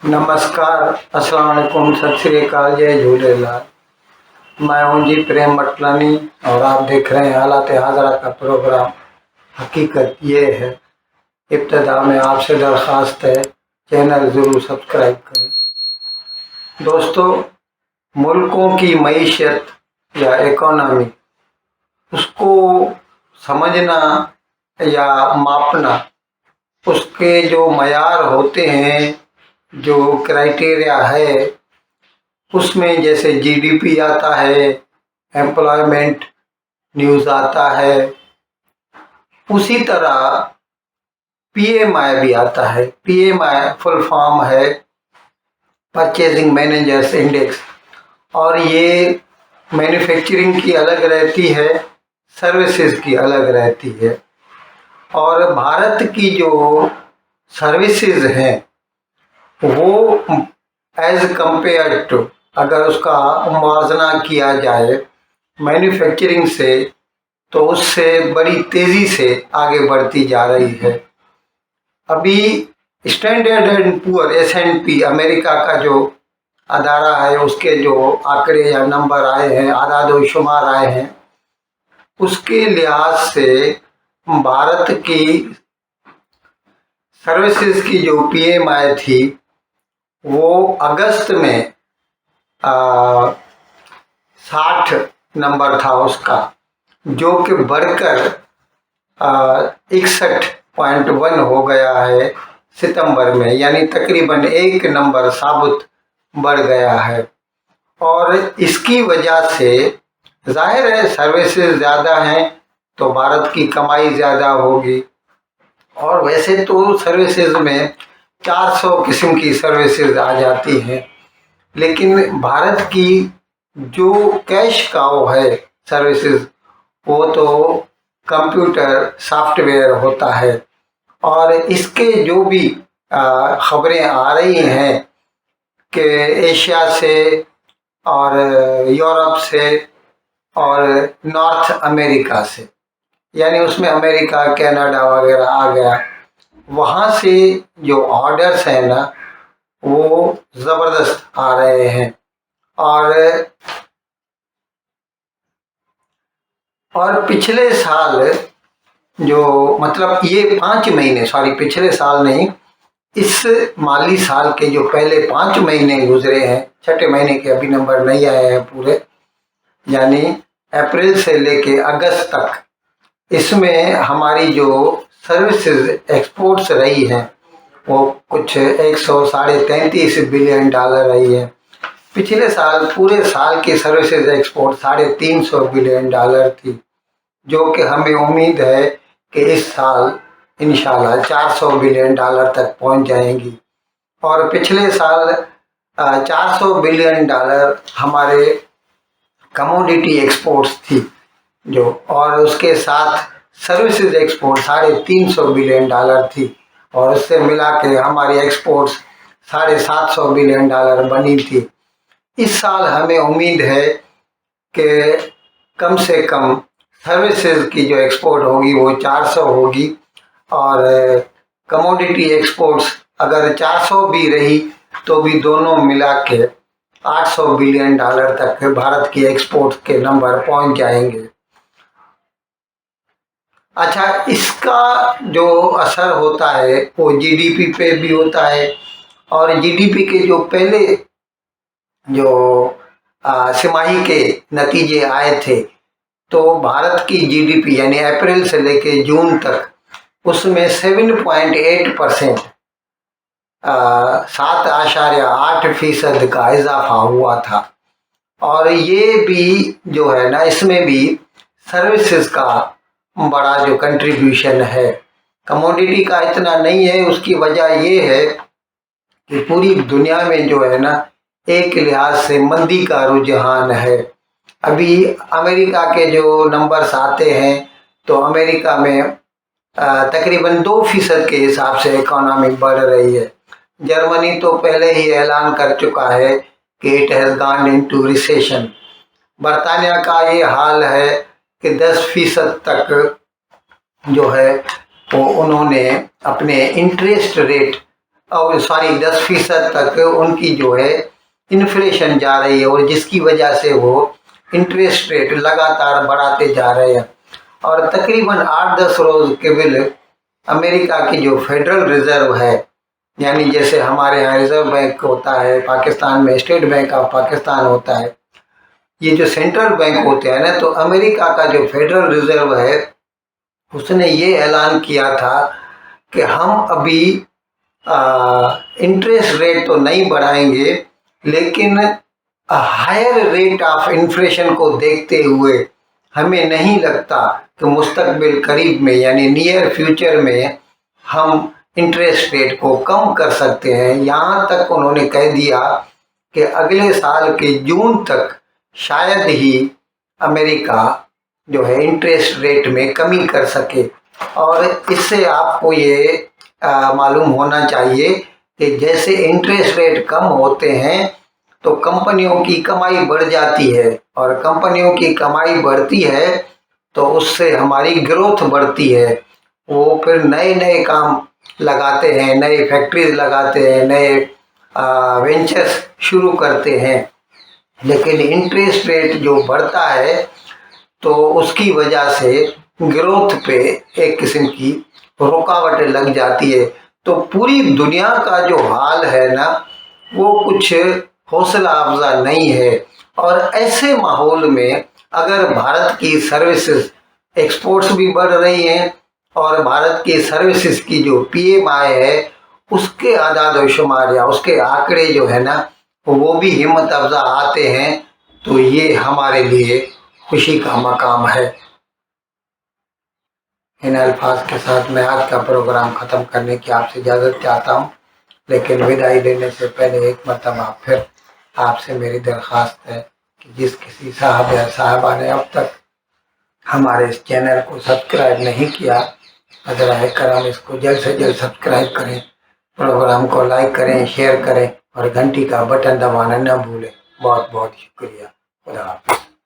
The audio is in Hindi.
नमस्कार, अस्सलाम वालेकुम, सत श्री अकाल, जय झूलेलाल। मैं हूं जी प्रेम मटलानी और आप देख रहे हैं हालात हाजरा का प्रोग्राम। हकीकत ये है, इब्तिदा में आपसे दरख्वास्त है चैनल ज़रूर सब्सक्राइब करें। दोस्तों, मुल्कों की मईशत या इकोनॉमी, उसको समझना या मापना, उसके जो मयार होते हैं, जो क्राइटेरिया है, उसमें जैसे जीडीपी आता है, एम्प्लॉयमेंट न्यूज़ आता है, उसी तरह पीएमआई भी आता है। पीएमआई फुल फॉर्म है परचेजिंग मैनेजर्स इंडेक्स, और ये मैन्युफैक्चरिंग की अलग रहती है, सर्विसेज की अलग रहती है। और भारत की जो सर्विसेज हैं वो एज कंपेयर टू, अगर उसका मुआवजना किया जाए मैन्युफैक्चरिंग से, तो उससे बड़ी तेज़ी से आगे बढ़ती जा रही है। अभी standard and poor S&P America का जो अदारा है, उसके जो आंकड़े या नंबर आए हैं, आदाद शुमार आए हैं, उसके लिहाज से भारत की सर्विसेज की जो पीएमआई थी वो अगस्त में 60 नंबर था उसका, जो कि बढ़कर 61.1 हो गया है सितंबर में, यानी तकरीबन 1 नंबर साबुत बढ़ गया है। और इसकी वजह से जाहिर है सर्विसेज ज़्यादा हैं तो भारत की कमाई ज़्यादा होगी। और वैसे तो सर्विसेज में 400 किस्म की सर्विसेज आ जाती हैं, लेकिन भारत की जो कैश काउ है सर्विसेज, वो तो कंप्यूटर सॉफ्टवेयर होता है। और इसके जो भी खबरें आ रही हैं कि एशिया से और यूरोप से और नॉर्थ अमेरिका से, यानी उसमें अमेरिका, कनाडा वगैरह आ गया, वहाँ से जो ऑर्डर्स हैं ना, वो ज़बरदस्त आ रहे हैं। और पिछले साल जो, मतलब ये 5 महीने, सॉरी पिछले साल नहीं, इस माली साल के जो पहले 5 महीने गुजरे हैं, छठे महीने के अभी नंबर नहीं आए हैं पूरे, यानी अप्रैल से लेके अगस्त तक, इसमें हमारी जो सर्विसेज एक्सपोर्ट्स रही हैं वो कुछ 133 बिलियन डॉलर रही है। पिछले साल पूरे साल की सर्विसेज एक्सपोर्ट 350 बिलियन डॉलर थी, जो कि हमें उम्मीद है कि इस साल इंशाल्लाह 400 बिलियन डॉलर तक पहुंच जाएंगी। और पिछले साल 400 बिलियन डॉलर हमारे कमोडिटी एक्सपोर्ट्स थी जो, और उसके साथ सर्विसेज एक्सपोर्ट 350 बिलियन डॉलर थी, और उससे मिला के हमारी एक्सपोर्ट्स 750 बिलियन डॉलर बनी थी। इस साल हमें उम्मीद है कि कम से कम सर्विसेज की जो एक्सपोर्ट होगी वो 400 होगी, और कमोडिटी एक्सपोर्ट्स अगर 400 भी रही तो भी दोनों मिला के 800 बिलियन डॉलर तक भारत की एक्सपोर्ट के नंबर पहुंच जाएंगे। अच्छा, इसका जो असर होता है वो जीडीपी पे भी होता है, और जीडीपी के जो पहले जो तिमाही के नतीजे आए थे, तो भारत की जीडीपी यानी अप्रैल से लेके जून तक उसमें 7.8%, 7.8% का इजाफा हुआ था। और ये भी जो है ना, इसमें भी सर्विसेज का बड़ा जो कंट्रीब्यूशन है, कमोडिटी का इतना नहीं है। उसकी वजह ये है कि पूरी दुनिया में जो है ना, एक लिहाज से मंदी का रुझान है। अभी अमेरिका के जो नंबर्स आते हैं तो अमेरिका में तकरीबन 2% के हिसाब से इकोनॉमी बढ़ रही है। जर्मनी तो पहले ही ऐलान कर चुका है कि it has gone into recession. बरतानिया का ये हाल है कि 10% तक जो है वो उन्होंने अपने इंटरेस्ट रेट और सॉरी 10% तक उनकी जो है इन्फ्लेशन जा रही है, और जिसकी वजह से वो इंटरेस्ट रेट लगातार बढ़ाते जा रहे हैं। और तकरीबन 8-10 रोज केवल अमेरिका की जो फेडरल रिजर्व है, यानी जैसे हमारे यहाँ रिजर्व बैंक होता है, पाकिस्तान में स्टेट बैंक ऑफ पाकिस्तान होता है, ये जो सेंट्रल बैंक होते हैं ना, तो अमेरिका का जो फेडरल रिजर्व है उसने ये ऐलान किया था कि हम अभी इंटरेस्ट रेट तो नहीं बढ़ाएंगे, लेकिन हायर रेट ऑफ इन्फ्लेशन को देखते हुए हमें नहीं लगता कि मुस्तकबिल करीब में यानी नियर फ्यूचर में हम इंटरेस्ट रेट को कम कर सकते हैं। यहाँ तक उन्होंने कह दिया कि अगले साल के जून तक शायद ही अमेरिका जो है इंटरेस्ट रेट में कमी कर सके। और इससे आपको ये मालूम होना चाहिए कि जैसे इंटरेस्ट रेट कम होते हैं तो कंपनियों की कमाई बढ़ जाती है, और कंपनियों की कमाई बढ़ती है तो उससे हमारी ग्रोथ बढ़ती है। वो फिर नए नए काम लगाते हैं, नए फैक्ट्रीज लगाते हैं, नए वेंचर्स शुरू करते हैं। लेकिन इंटरेस्ट रेट जो बढ़ता है तो उसकी वजह से ग्रोथ पे एक किस्म की रुकावटें लग जाती है। तो पूरी दुनिया का जो हाल है ना, वो कुछ हौसला अफजा नहीं है। और ऐसे माहौल में अगर भारत की सर्विसेज एक्सपोर्ट्स भी बढ़ रही हैं और भारत की सर्विसेज की जो PMI है उसके आदाद व शुमार या उसके आंकड़े जो है ना वो भी हिम्मत अफजा आते हैं, तो ये हमारे लिए खुशी का मकाम है। इन अल्फाज के साथ मैं आज का प्रोग्राम ख़त्म करने की आपसे इजाज़त चाहता हूँ, लेकिन विदाई लेने से पहले एक मरतबा फिर आपसे मेरी दरख्वास्त है कि जिस किसी साहब या साहबा ने अब तक हमारे इस चैनल को सब्सक्राइब नहीं किया, ज़रा करम इसको जल्द से जल्द सब्सक्राइब करें, प्रोग्राम को लाइक करें, शेयर करें और घंटी का बटन दबाना न भूलें। बहुत बहुत शुक्रिया। खुदा हाफिज़।